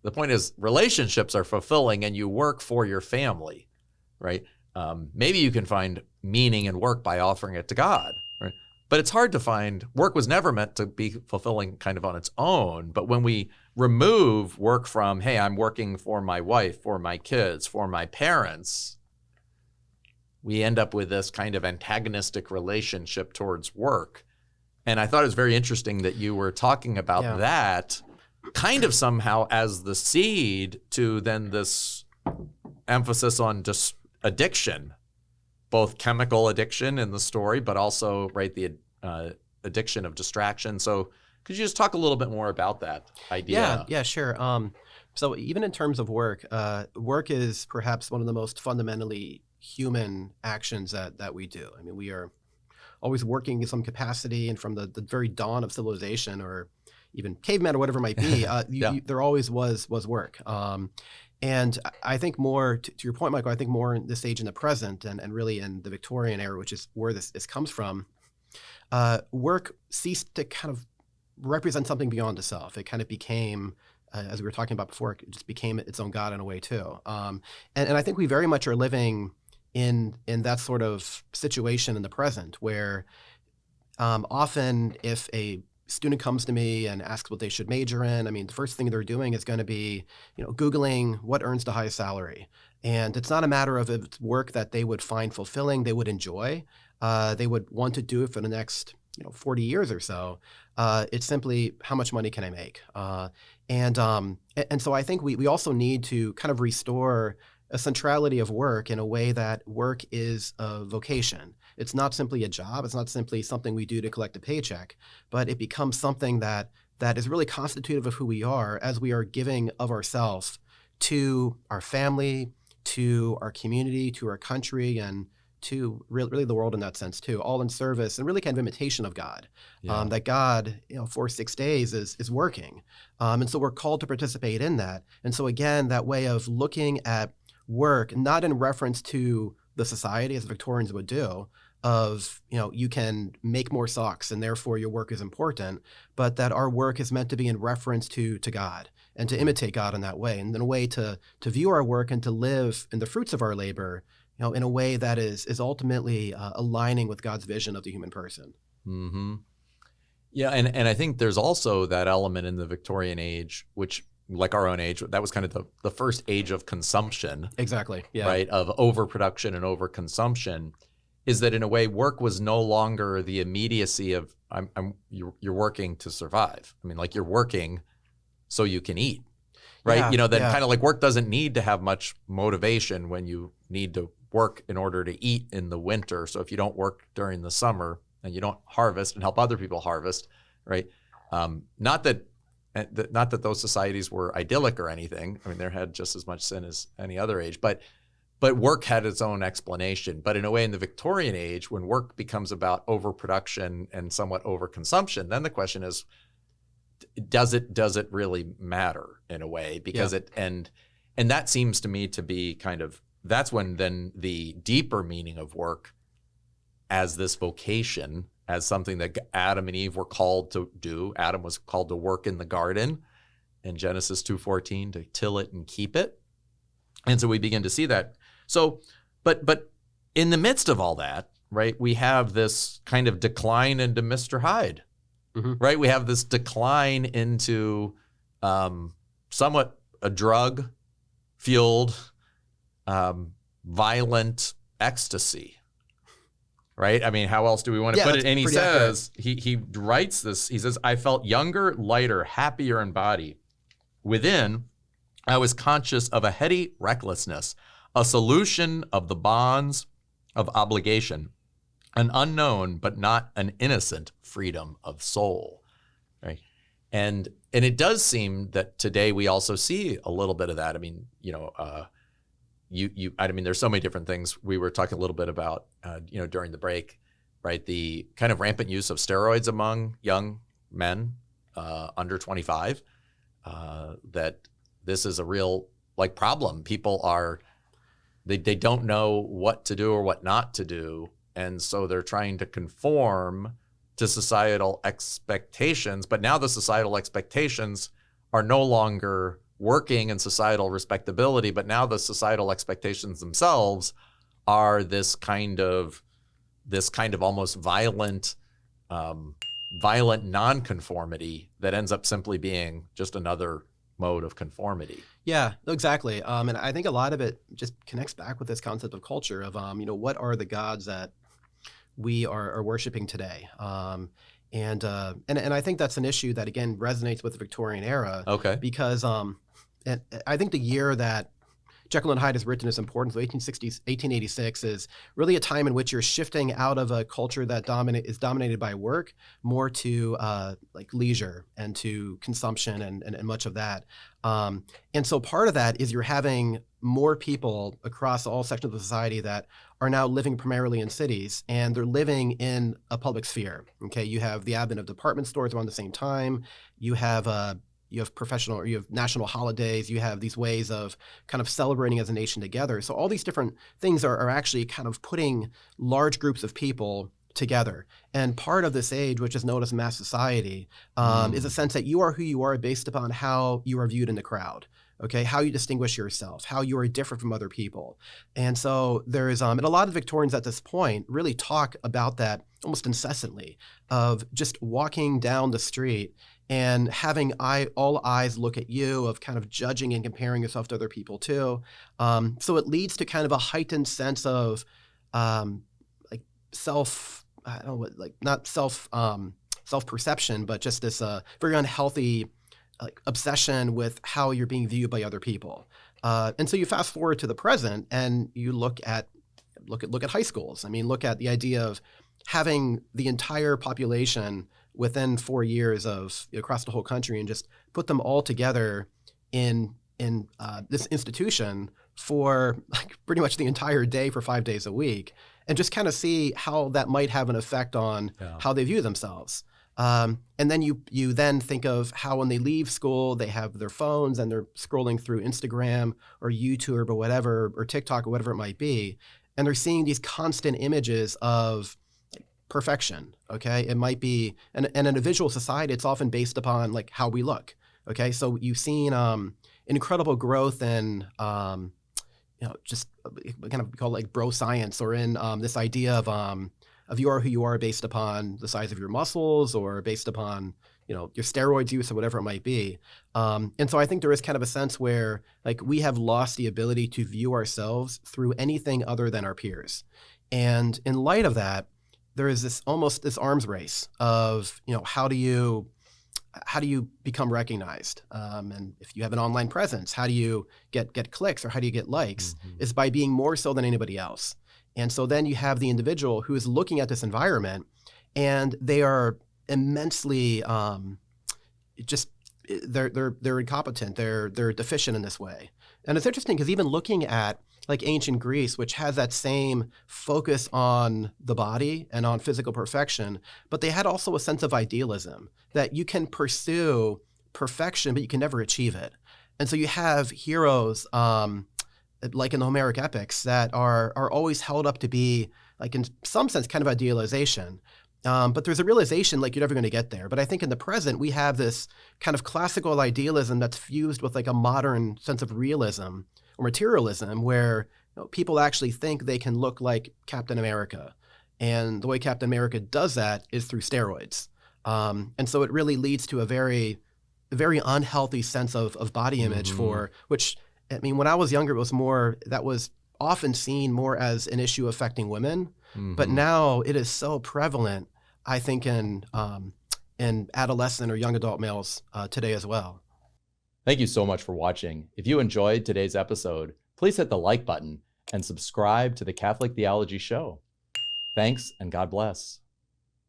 The point is relationships are fulfilling and you work for your family, right? Maybe you can find meaning in work by offering it to God, right? But it's hard to find. Work was never meant to be fulfilling kind of on its own. But when we remove work from, hey, I'm working for my wife, for my kids, for my parents, we end up with this kind of antagonistic relationship towards work. And I thought it was very interesting that you were talking about that kind of somehow as the seed to then this emphasis on just addiction, both chemical addiction in the story, but also, right, the addiction of distraction. So could you just talk a little bit more about that idea? Yeah, sure. So even in terms of work, work is perhaps one of the most fundamentally human actions that we do. I mean, we are always working in some capacity, and from the very dawn of civilization, or even caveman or whatever it might be, there always was work. And I think more, to your point, Michael, I think more in this age in the present and really in the Victorian era, which is where this comes from, work ceased to kind of represent something beyond the self. It kind of became, as we were talking about before, it just became its own God in a way too. And I think we very much are living in that sort of situation in the present, where often if a student comes to me and asks what they should major in, I mean, the first thing they're doing is going to be, Googling what earns the highest salary. And it's not a matter of if it's work that they would find fulfilling, they would enjoy, they would want to do it for the next 40 years or so. It's simply, how much money can I make? And so I think we also need to kind of restore a centrality of work in a way that work is a vocation. It's not simply a job. It's not simply something we do to collect a paycheck, but it becomes something that is really constitutive of who we are as we are giving of ourselves to our family, to our community, to our country, and to really the world in that sense too, all in service and really kind of imitation of God. That God, for 6 days is working. And so we're called to participate in that. And so again, that way of looking at work, not in reference to the society as Victorians would do, of, you can make more socks and therefore your work is important, but that our work is meant to be in reference to God and to imitate God in that way. And in a way to view our work and to live in the fruits of our labor, in a way that is ultimately aligning with God's vision of the human person. Mm-hmm. Yeah, and I think there's also that element in the Victorian age, which, like our own age, that was kind of the first age of consumption. Exactly. Yeah. Right, of overproduction and overconsumption, is that in a way work was no longer the immediacy of you're working to survive. I mean, like, you're working so you can eat, right? Kind of like work doesn't need to have much motivation when you need to work in order to eat in the winter. So if you don't work during the summer and you don't harvest and help other people harvest, right? Not that those societies were idyllic or anything. I mean, they had just as much sin as any other age, but work had its own explanation. But in a way, in the Victorian age, when work becomes about overproduction and somewhat overconsumption, then the question is, does it really matter in a way? Because and that seems to me to be kind of, that's when then the deeper meaning of work as this vocation, as something that Adam and Eve were called to do. Adam was called to work in the garden in Genesis 2:14, to till it and keep it. And so we begin to see that. So, but in the midst of all that, right, we have this kind of decline into Mr. Hyde, right? We have this decline into somewhat a drug-fueled, violent ecstasy, right? I mean, how else do we want to put it? And he says, he writes this, he says, I felt younger, lighter, happier in body. Within, I was conscious of a heady recklessness, a solution of the bonds of obligation, an unknown but not an innocent freedom of soul, right? And it does seem that today we also see a little bit of that. I mean, I mean, there's so many different things. We were talking a little bit about, during the break, right? The kind of rampant use of steroids among young men under 25. That this is a real problem. People they don't know what to do or what not to do, and so they're trying to conform to societal expectations. But now the societal expectations are no longer working and societal respectability, but now the societal expectations themselves are this kind of almost violent nonconformity that ends up simply being just another mode of conformity. Yeah, exactly. And I think a lot of it just connects back with this concept of culture of, what are the gods that we are worshiping today? And I think that's an issue that, again, resonates with the Victorian era. Okay. Because and I think the year that Jekyll and Hyde is written is important. So 1886 is really a time in which you're shifting out of a culture that is dominated by work more to like leisure and to consumption and much of that. And so part of that is you're having more people across all sections of society that are now living primarily in cities, and they're living in a public sphere. Okay, you have the advent of department stores around the same time. You have professional, or you have national holidays. You have these ways of kind of celebrating as a nation together. So all these different things are actually kind of putting large groups of people together. And part of this age, which is known as mass society, is a sense that you are who you are based upon how you are viewed in the crowd. Okay, how you distinguish yourself, how you are different from other people. And so there is, and a lot of Victorians at this point really talk about that almost incessantly, of just walking down the street and having all eyes look at you, of kind of judging and comparing yourself to other people too. So it leads to kind of a heightened sense of like self-perception, but just this very unhealthy obsession with how you're being viewed by other people. And so you fast forward to the present, and you look at high schools. I mean, look at the idea of having the entire population within 4 years of across the whole country, and just put them all together in this institution for like pretty much the entire day for 5 days a week, and just kind of see how that might have an effect on how they view themselves. And then you then think of how when they leave school, they have their phones and they're scrolling through Instagram or YouTube or whatever, or TikTok or whatever it might be. And they're seeing these constant images of perfection. Okay. It might be, and in a visual society, it's often based upon like how we look. Okay. So you've seen incredible growth in, just kind of call it like bro science, or in this idea of you are who you are based upon the size of your muscles, or based upon, your steroids use or whatever it might be. And so I think there is kind of a sense where like we have lost the ability to view ourselves through anything other than our peers. And in light of that, there is this arms race of, how do you become recognized? And if you have an online presence, how do you get clicks, or how do you get likes? Is by being more so than anybody else. And so then you have the individual who is looking at this environment, and they are immensely they're incompetent. They're deficient in this way. And it's interesting because even looking at like ancient Greece, which has that same focus on the body and on physical perfection, but they had also a sense of idealism that you can pursue perfection, but you can never achieve it. And so you have heroes like in the Homeric epics that are always held up to be like in some sense kind of idealization. But there's a realization like you're never going to get there. But I think in the present, we have this kind of classical idealism that's fused with like a modern sense of realism or materialism, where people actually think they can look like Captain America. And the way Captain America does that is through steroids. And so it really leads to a very, very unhealthy sense of body image for which, I mean, when I was younger, that was often seen more as an issue affecting women. But now it is so prevalent, I think, in adolescent or young adult males today as well. Thank you so much for watching. If you enjoyed today's episode, please hit the like button and subscribe to the Catholic Theology Show. Thanks, and God bless.